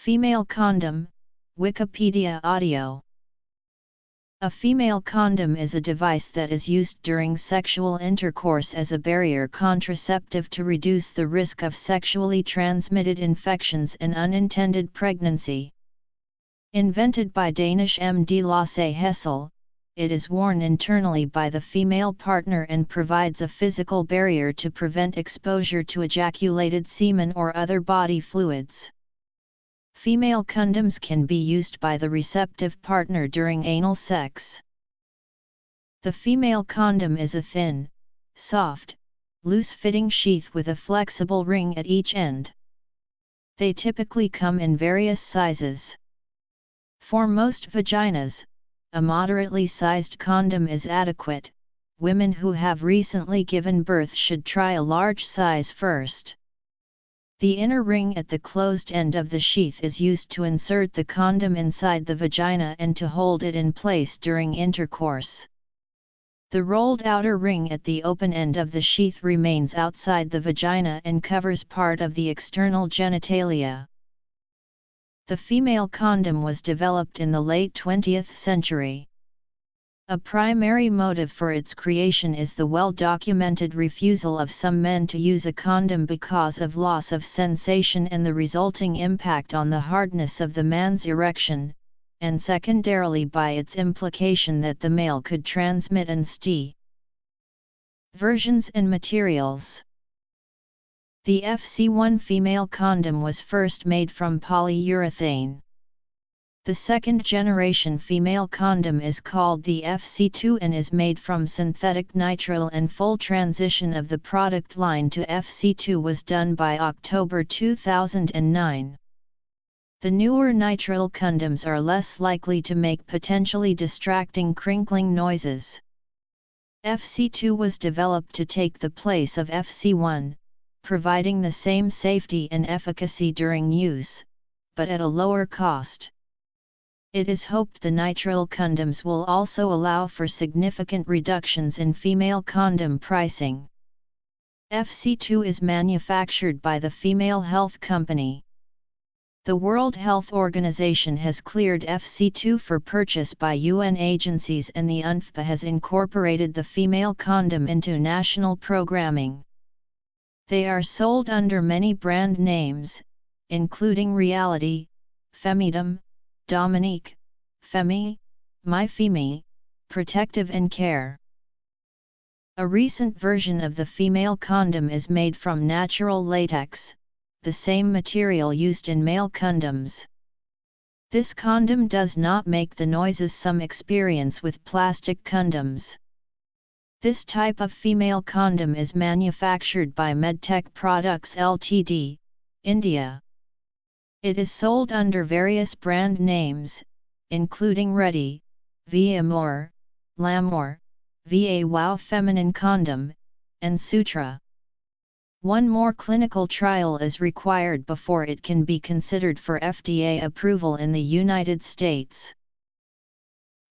Female condom, Wikipedia audio. A female condom is a device that is used during sexual intercourse as a barrier contraceptive to reduce the risk of sexually transmitted infections and unintended pregnancy. Invented by Danish M.D. Lasse Hessel, it is worn internally by the female partner and provides a physical barrier to prevent exposure to ejaculated semen or other body fluids. Female condoms can be used by the receptive partner during anal sex. The female condom is a thin, soft, loose-fitting sheath with a flexible ring at each end. They typically come in various sizes. For most vaginas, a moderately sized condom is adequate. Women who have recently given birth should try a large size first. The inner ring at the closed end of the sheath is used to insert the condom inside the vagina and to hold it in place during intercourse. The rolled outer ring at the open end of the sheath remains outside the vagina and covers part of the external genitalia. The female condom was developed in the late 20th century. A primary motive for its creation is the well-documented refusal of some men to use a condom because of loss of sensation and the resulting impact on the hardness of the man's erection, and secondarily by its implication that the male could transmit an STI. Versions and materials. The FC1 female condom was first made from polyurethane. The second-generation female condom is called the FC2 and is made from synthetic nitrile, and full transition of the product line to FC2 was done by October 2009. The newer nitrile condoms are less likely to make potentially distracting crinkling noises. FC2 was developed to take the place of FC1, providing the same safety and efficacy during use, but at a lower cost. It is hoped the nitrile condoms will also allow for significant reductions in female condom pricing. FC2 is manufactured by the Female Health Company. The World Health Organization has cleared FC2 for purchase by UN agencies, and the UNFPA has incorporated the female condom into national programming. They are sold under many brand names, including Reality, Femidom, Dominique, Femi, MyFemi, Protective and Care. A recent version of the female condom is made from natural latex, the same material used in male condoms. This condom does not make the noises some experience with plastic condoms. This type of female condom is manufactured by Medtech Products Ltd, India. It is sold under various brand names, including Ready, Va Amor, L'Amour, Va Wow Feminine Condom, and Sutra. One more clinical trial is required before it can be considered for FDA approval in the United States.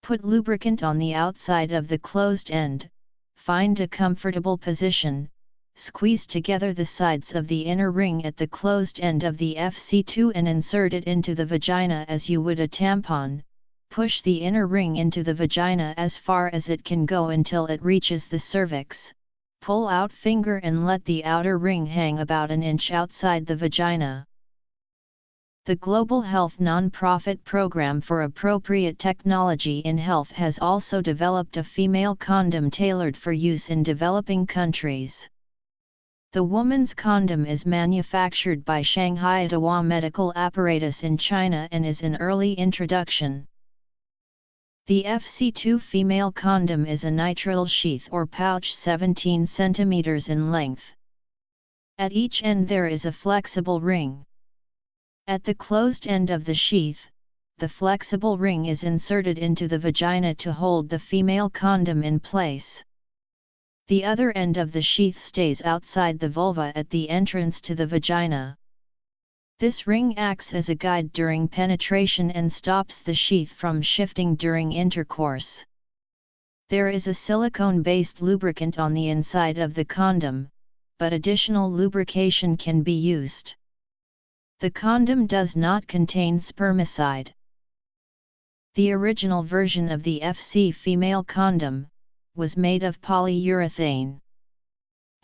Put lubricant on the outside of the closed end, find a comfortable position. Squeeze together the sides of the inner ring at the closed end of the FC2 and insert it into the vagina as you would a tampon. Push the inner ring into the vagina as far as it can go until it reaches the cervix. Pull out finger and let the outer ring hang about an inch outside the vagina. The Global Health Nonprofit Program for Appropriate Technology in Health has also developed a female condom tailored for use in developing countries. The woman's condom is manufactured by Shanghai Dahua Medical Apparatus in China and is in early introduction. The FC2 female condom is a nitrile sheath or pouch 17 cm in length. At each end there is a flexible ring. At the closed end of the sheath, the flexible ring is inserted into the vagina to hold the female condom in place. The other end of the sheath stays outside the vulva at the entrance to the vagina. This ring acts as a guide during penetration and stops the sheath from shifting during intercourse. There is a silicone-based lubricant on the inside of the condom, but additional lubrication can be used. The condom does not contain spermicide. The original version of the FC female condom was made of polyurethane.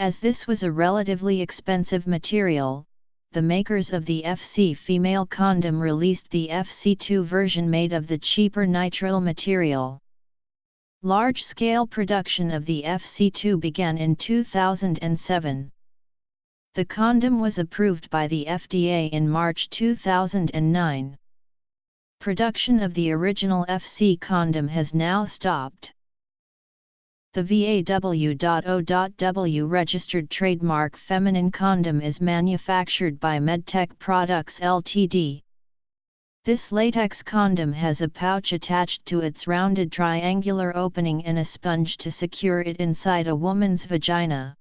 As this was a relatively expensive material, the makers of the FC female condom released the FC2 version made of the cheaper nitrile material. Large-scale production of the FC2 began in 2007. The condom was approved by the FDA in March 2009. Production of the original FC condom has now stopped. The VAW.O.W registered trademark feminine condom is manufactured by Medtech Products Ltd. This latex condom has a pouch attached to its rounded triangular opening and a sponge to secure it inside a woman's vagina.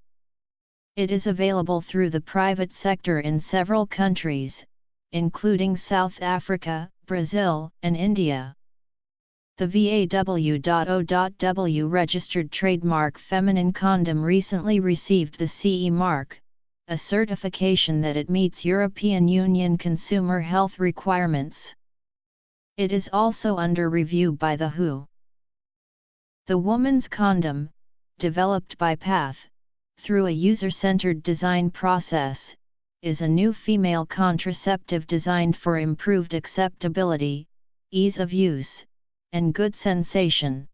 It is available through the private sector in several countries, including South Africa, Brazil, and India. The VAW.O.W registered trademark feminine condom recently received the CE mark, a certification that it meets European Union consumer health requirements. It is also under review by the WHO. The woman's condom, developed by PATH, through a user-centered design process, is a new female contraceptive designed for improved acceptability, ease of use, and good sensation.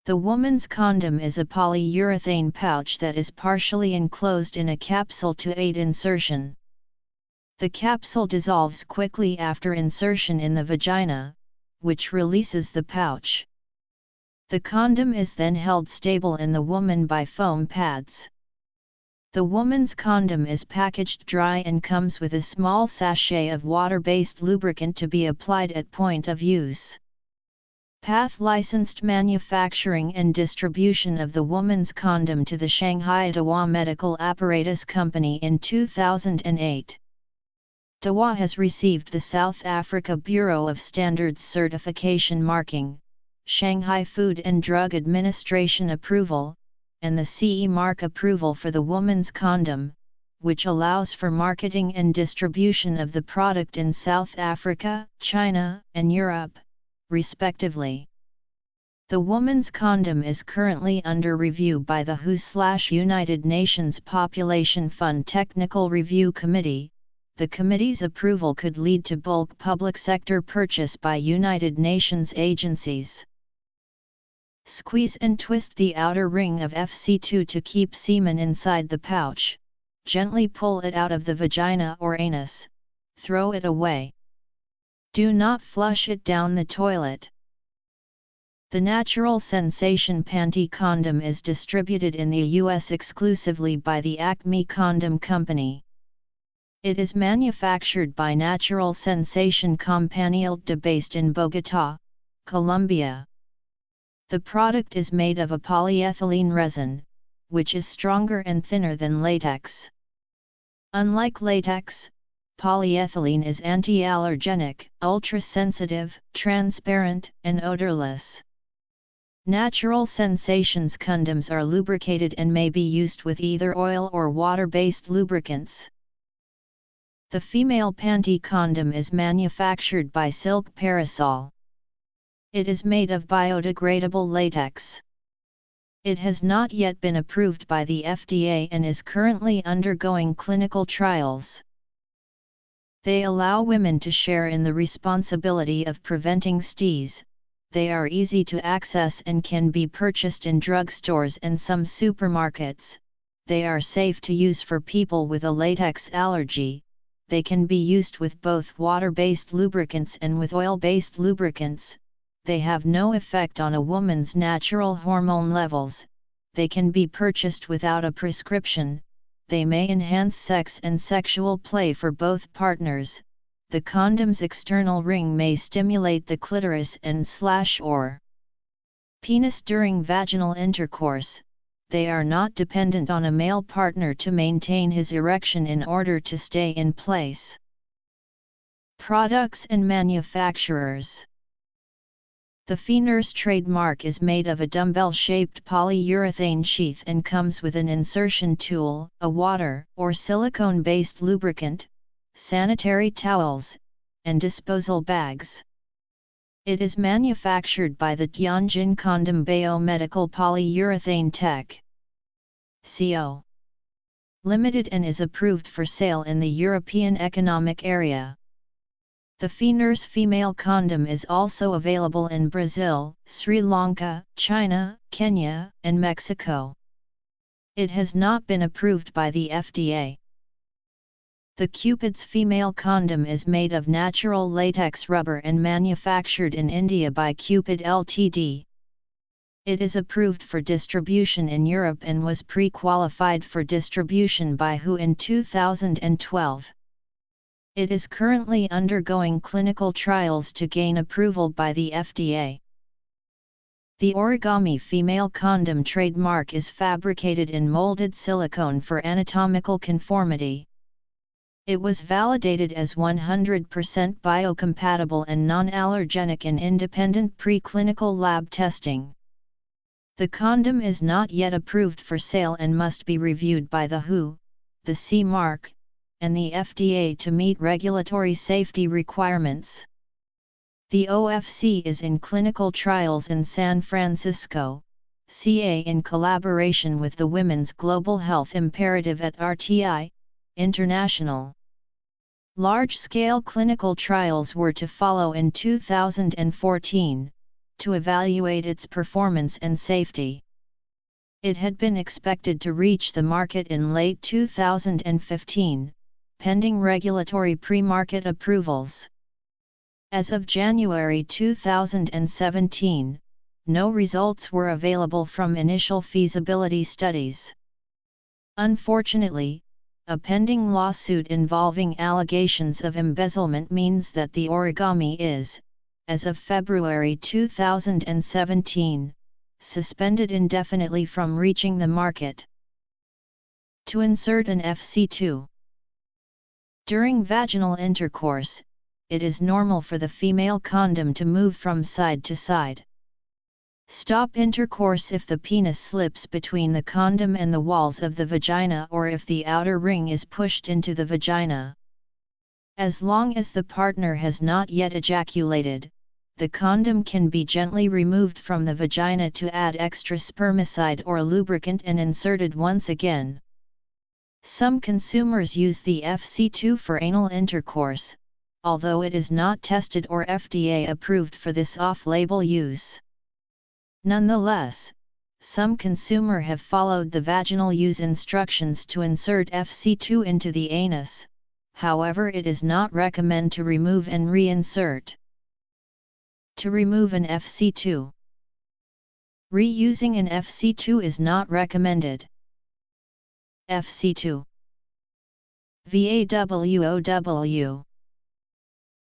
The woman's condom is a polyurethane pouch that is partially enclosed in a capsule to aid insertion. The capsule dissolves quickly after insertion in the vagina, which releases the pouch. The condom is then held stable in the woman by foam pads. The woman's condom is packaged dry and comes with a small sachet of water-based lubricant to be applied at point of use. PATH licensed manufacturing and distribution of the woman's condom to the Shanghai Dahua Medical Apparatus Company in 2008. Dahua has received the South Africa Bureau of Standards certification marking, Shanghai Food and Drug Administration approval, and the CE mark approval for the woman's condom, which allows for marketing and distribution of the product in South Africa, China, and Europe, respectively. The woman's condom is currently under review by the WHO/United Nations Population Fund Technical Review Committee. The committee's approval could lead to bulk public sector purchase by United Nations agencies. Squeeze and twist the outer ring of FC2 to keep semen inside the pouch. Gently pull it out of the vagina or anus. Throw it away. Do not flush it down the toilet. The Natural Sensation Panty Condom is distributed in the U.S. exclusively by the Acme Condom Company. It is manufactured by Natural Sensation Compañía based in Bogotá, Colombia. The product is made of a polyethylene resin, which is stronger and thinner than latex. Unlike latex, polyethylene is anti-allergenic, ultra-sensitive, transparent, and odorless. Natural Sensations condoms are lubricated and may be used with either oil or water-based lubricants. The female panty condom is manufactured by Silk Parasol. It is made of biodegradable latex. It has not yet been approved by the FDA and is currently undergoing clinical trials. They allow women to share in the responsibility of preventing STIs. They are easy to access and can be purchased in drugstores and some supermarkets. They are safe to use for people with a latex allergy. They can be used with both water-based lubricants and with oil-based lubricants. They have no effect on a woman's natural hormone levels. They can be purchased without a prescription. They may enhance sex and sexual play for both partners. The condom's external ring may stimulate the clitoris and/or penis during vaginal intercourse. They are not dependent on a male partner to maintain his erection in order to stay in place. Products and manufacturers. The Fenurse trademark is made of a dumbbell-shaped polyurethane sheath and comes with an insertion tool, a water or silicone-based lubricant, sanitary towels, and disposal bags. It is manufactured by the Tianjin Condom Biomedical Polyurethane Tech Co. Limited and is approved for sale in the European Economic Area. The Nurse female condom is also available in Brazil, Sri Lanka, China, Kenya, and Mexico. It has not been approved by the FDA. The Cupid's female condom is made of natural latex rubber and manufactured in India by Cupid Ltd. It is approved for distribution in Europe and was pre-qualified for distribution by WHO in 2012. It is currently undergoing clinical trials to gain approval by the FDA. The Origami female condom trademark is fabricated in molded silicone for anatomical conformity. It was validated as 100% biocompatible and non-allergenic in independent preclinical lab testing. The condom is not yet approved for sale and must be reviewed by the WHO, the CE mark, and the FDA to meet regulatory safety requirements. The OFC is in clinical trials in San Francisco, CA in collaboration with the Women's Global Health Imperative at RTI, International. Large-scale clinical trials were to follow in 2014, to evaluate its performance and safety. It had been expected to reach the market in late 2015, pending regulatory pre-market approvals. As of January 2017, no results were available from initial feasibility studies. Unfortunately, a pending lawsuit involving allegations of embezzlement means that the Origami is, as of February 2017, suspended indefinitely from reaching the market. To insert an FC2. During vaginal intercourse, it is normal for the female condom to move from side to side. Stop intercourse if the penis slips between the condom and the walls of the vagina or if the outer ring is pushed into the vagina. As long as the partner has not yet ejaculated, the condom can be gently removed from the vagina to add extra spermicide or lubricant and inserted once again. Some consumers use the FC2 for anal intercourse, although it is not tested or FDA approved for this off-label use. Nonetheless, some consumers have followed the vaginal use instructions to insert FC2 into the anus, however it is not recommended to remove and reinsert. To remove an FC2. Reusing an FC2 is not recommended. FC2 VAWOW.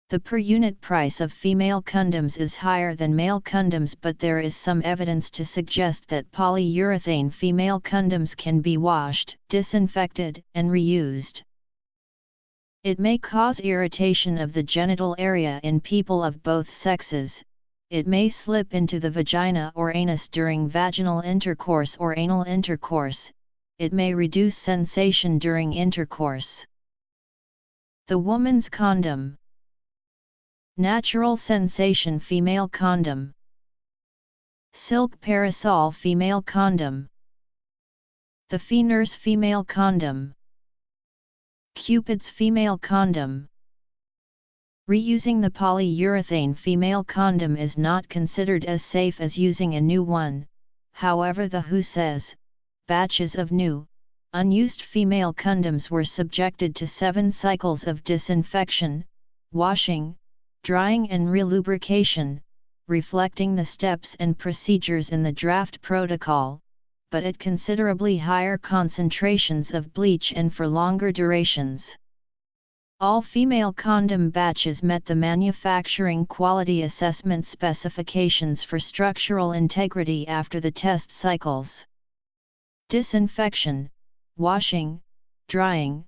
The per unit price of female condoms is higher than male condoms, but there is some evidence to suggest that polyurethane female condoms can be washed, disinfected, and reused. It may cause irritation of the genital area in people of both sexes. It may slip into the vagina or anus during vaginal intercourse or anal intercourse. It may reduce sensation during intercourse. The woman's condom. Natural sensation female condom. Silk parasol female condom. The Nurse female condom. Cupid's female condom. Reusing the polyurethane female condom is not considered as safe as using a new one, however the WHO says, batches of new, unused female condoms were subjected to 7 cycles of disinfection, washing, drying and relubrication, reflecting the steps and procedures in the draft protocol, but at considerably higher concentrations of bleach and for longer durations. All female condom batches met the manufacturing quality assessment specifications for structural integrity after the test cycles. Disinfection, washing, drying,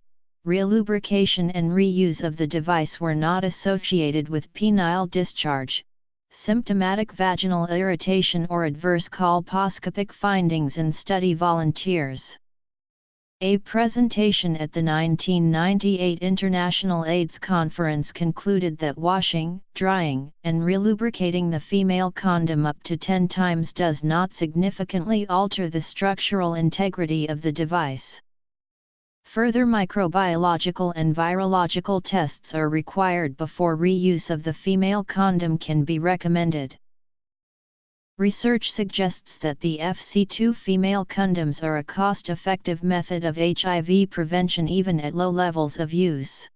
relubrication and reuse of the device were not associated with penile discharge, symptomatic vaginal irritation or adverse colposcopic findings in study volunteers. A presentation at the 1998 International AIDS Conference concluded that washing, drying, and relubricating the female condom up to 10 times does not significantly alter the structural integrity of the device. Further microbiological and virological tests are required before reuse of the female condom can be recommended. Research suggests that the FC2 female condoms are a cost-effective method of HIV prevention even at low levels of use.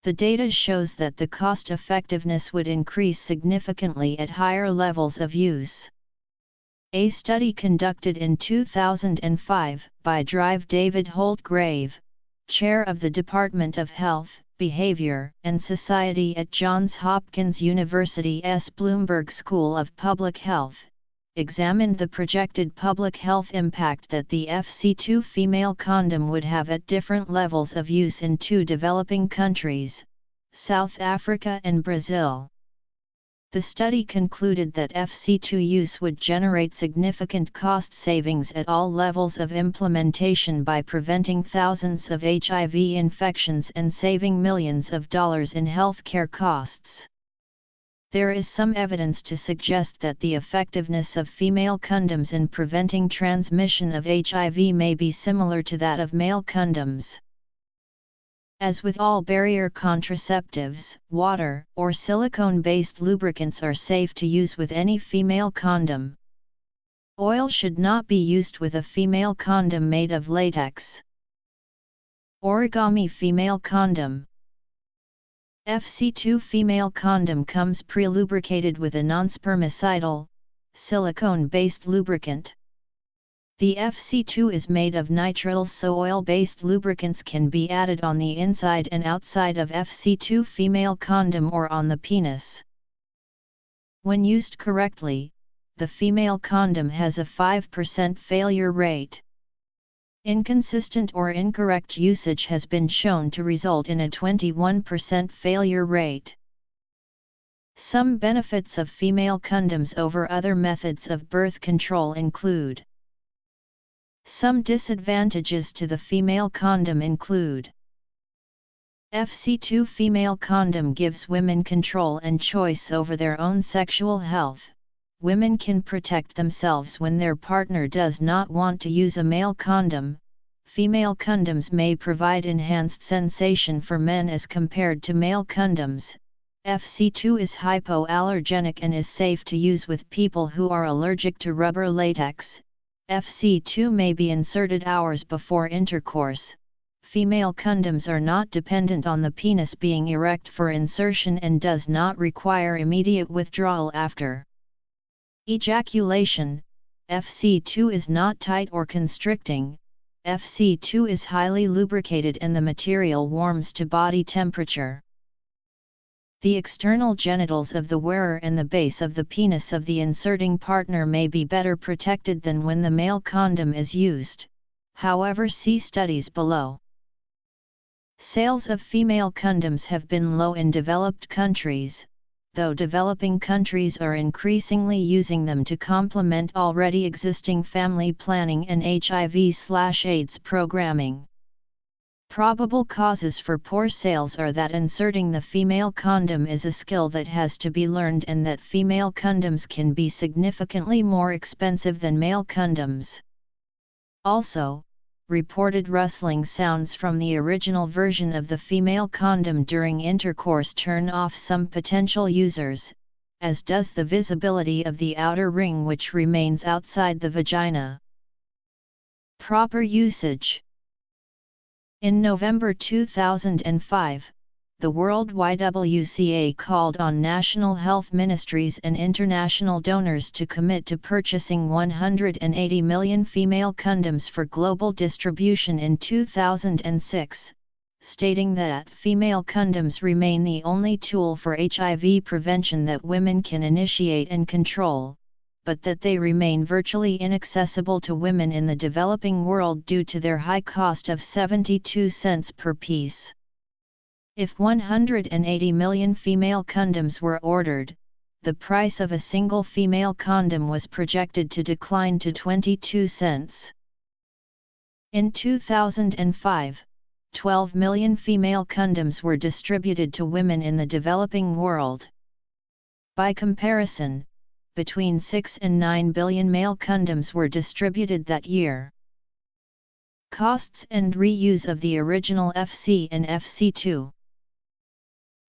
The data shows that the cost-effectiveness would increase significantly at higher levels of use. A study conducted in 2005 by Drive David Holtgrave, chair of the Department of Health, Behavior, and Society at Johns Hopkins University's Bloomberg School of Public Health, examined the projected public health impact that the FC2 female condom would have at different levels of use in 2 developing countries, South Africa and Brazil. The study concluded that FC2 use would generate significant cost savings at all levels of implementation by preventing thousands of HIV infections and saving millions of dollars in healthcare costs. There is some evidence to suggest that the effectiveness of female condoms in preventing transmission of HIV may be similar to that of male condoms. As with all barrier contraceptives, water or silicone-based lubricants are safe to use with any female condom. Oil should not be used with a female condom made of latex. Origami female condom. FC2 female condom comes pre-lubricated with a non-spermicidal, silicone-based lubricant. The FC2 is made of nitriles, so oil-based lubricants can be added on the inside and outside of FC2 female condom or on the penis. When used correctly, the female condom has a 5% failure rate. Inconsistent or incorrect usage has been shown to result in a 21% failure rate. Some benefits of female condoms over other methods of birth control include: some disadvantages to the female condom include: FC2 female condom gives women control and choice over their own sexual health. Women can protect themselves when their partner does not want to use a male condom. Female condoms may provide enhanced sensation for men as compared to male condoms. FC2 is hypoallergenic and is safe to use with people who are allergic to rubber latex. FC2 may be inserted hours before intercourse. Female condoms are not dependent on the penis being erect for insertion and does not require immediate withdrawal after ejaculation. FC2 is not tight or constricting. FC2 is highly lubricated and the material warms to body temperature. The external genitals of the wearer and the base of the penis of the inserting partner may be better protected than when the male condom is used. However, see studies below. Sales of female condoms have been low in developed countries, though developing countries are increasingly using them to complement already existing family planning and HIV/AIDS programming. Probable causes for poor sales are that inserting the female condom is a skill that has to be learned and that female condoms can be significantly more expensive than male condoms. Also, reported rustling sounds from the original version of the female condom during intercourse turn off some potential users, as does the visibility of the outer ring which remains outside the vagina. Proper usage. In November 2005, the World YWCA called on national health ministries and international donors to commit to purchasing 180 million female condoms for global distribution in 2006, stating that female condoms remain the only tool for HIV prevention that women can initiate and control, but that they remain virtually inaccessible to women in the developing world due to their high cost of 72 cents per piece. If 180 million female condoms were ordered, the price of a single female condom was projected to decline to 22 cents. In 2005, 12 million female condoms were distributed to women in the developing world. By comparison, between 6 and 9 billion male condoms were distributed that year. Costs and reuse of the original FC and FC2.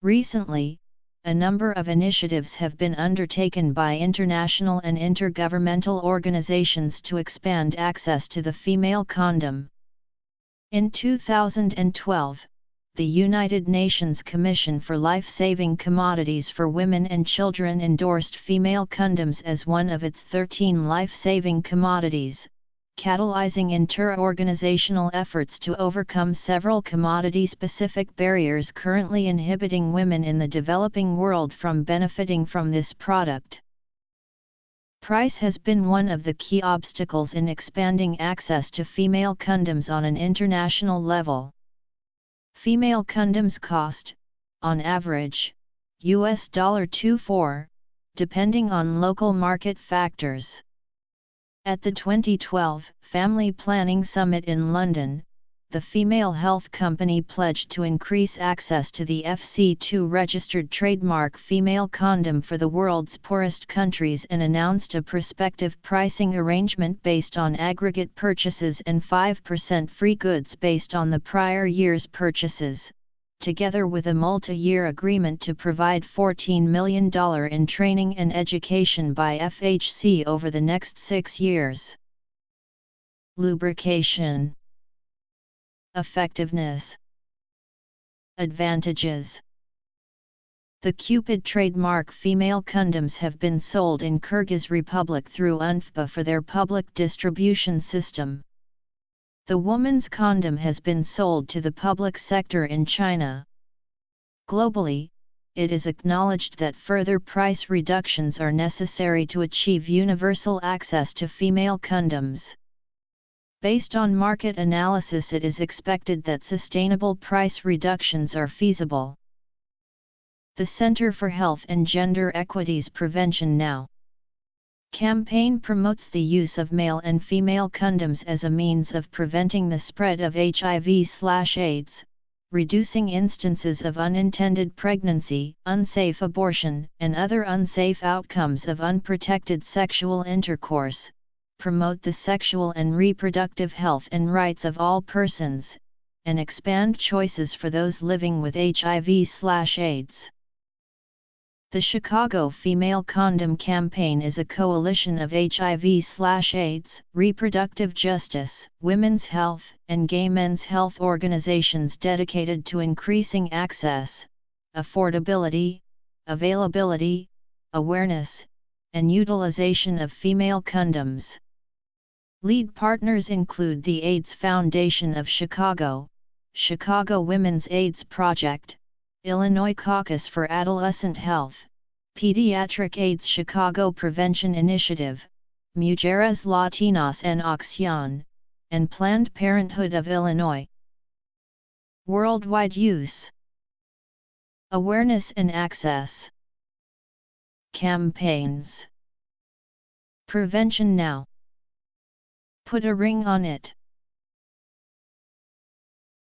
Recently, a number of initiatives have been undertaken by international and intergovernmental organizations to expand access to the female condom. In 2012, the United Nations Commission for Life-Saving Commodities for Women and Children endorsed female condoms as one of its 13 life-saving commodities, catalyzing inter-organizational efforts to overcome several commodity-specific barriers currently inhibiting women in the developing world from benefiting from this product. Price has been one of the key obstacles in expanding access to female condoms on an international level. Female condoms cost, on average, $24, depending on local market factors. At the 2012 Family Planning Summit in London, the female health company pledged to increase access to the FC2 registered trademark female condom for the world's poorest countries and announced a prospective pricing arrangement based on aggregate purchases and 5% free goods based on the prior year's purchases, together with a multi-year agreement to provide $14 million in training and education by FHC over the next 6 years. Lubrication. Effectiveness. Advantages. The Cupid trademark female condoms have been sold in Kyrgyz Republic through UNFPA for their public distribution system. The woman's condom has been sold to the public sector in China. Globally, it is acknowledged that further price reductions are necessary to achieve universal access to female condoms. Based on market analysis, it is expected that sustainable price reductions are feasible. The Center for Health and Gender Equity's Prevention Now campaign promotes the use of male and female condoms as a means of preventing the spread of HIV/AIDS, reducing instances of unintended pregnancy, unsafe abortion, and other unsafe outcomes of unprotected sexual intercourse, promote the sexual and reproductive health and rights of all persons, and expand choices for those living with HIV/AIDS. The Chicago Female Condom Campaign is a coalition of HIV/AIDS, reproductive justice, women's health, and gay men's health organizations dedicated to increasing access, affordability, availability, awareness, and utilization of female condoms. Lead partners include the AIDS Foundation of Chicago, Chicago Women's AIDS Project, Illinois Caucus for Adolescent Health, Pediatric AIDS Chicago Prevention Initiative, Mujeres Latinas en Acción, and Planned Parenthood of Illinois. Worldwide use. Awareness and access. Campaigns. Prevention Now. Put a ring on it.